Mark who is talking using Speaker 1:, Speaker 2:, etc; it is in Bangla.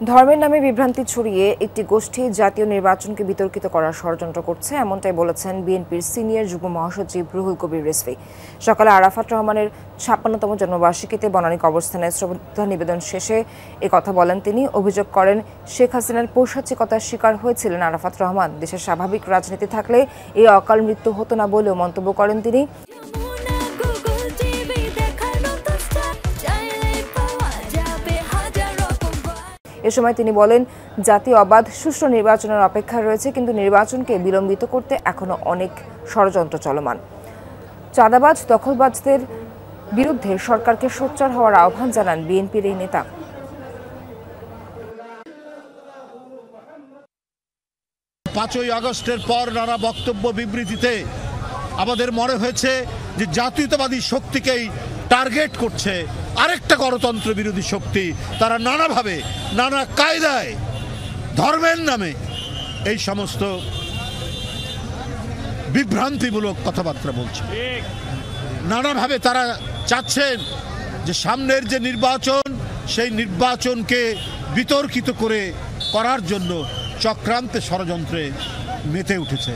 Speaker 1: ধর্মের নামে বিভ্রান্তি ছড়িয়ে একটি গোষ্ঠী জাতীয় নির্বাচনকে বিতর্কিত করার ষড়যন্ত্র করছে, এমনটাই বলেছেন বিএনপির সিনিয়র যুগ্ম মহাসচিব রুহুল কবির রিজভী। সকালে আরাফাত রহমানের ৫৬তম জন্মবার্ষিকীতে বনানী কবরস্থানে শ্রদ্ধা নিবেদন শেষে কথা বলেন তিনি। অভিযোগ করেন, শেখ হাসিনার পৈশাচিকতার শিকার হয়েছিলেন আরাফাত রহমান। দেশের স্বাভাবিক রাজনীতি থাকলে এই অকাল মৃত্যু হতো না বলেও মন্তব্য করেন তিনি। এ সময় তিনি বলেন, জাতীয় অবাধ সুষ্ঠু নির্বাচনের অপেক্ষা রয়েছে, কিন্তু নির্বাচনকে বিলম্বিত করতে এখনো অনেক ষড়যন্ত্র চলমান। চাঁদাবাজ দখলবাজদের বিরুদ্ধে সরকারকে সোচ্চার হওয়ার আহ্বান জানান বিএনপির এই নেতা।
Speaker 2: ৫ই আগস্টের পর নানা বক্তব্য বিবৃতিতে আমাদের মনে হয়েছে যে জাতীয়তাবাদী শক্তিকেই টার্গেট করছে আরেকটা গণতন্ত্র বিরোধী শক্তি। তারা নানাভাবে নানা কায়দায় ধর্মের নামে এই সমস্ত বিভ্রান্তিমূলক কথাবার্তা বলছে। নানাভাবে তারা চাচ্ছেন যে সামনের যে নির্বাচন, সেই নির্বাচনকে বিতর্কিত করার জন্য চক্রান্তে ষড়যন্ত্রে মেতে উঠেছে।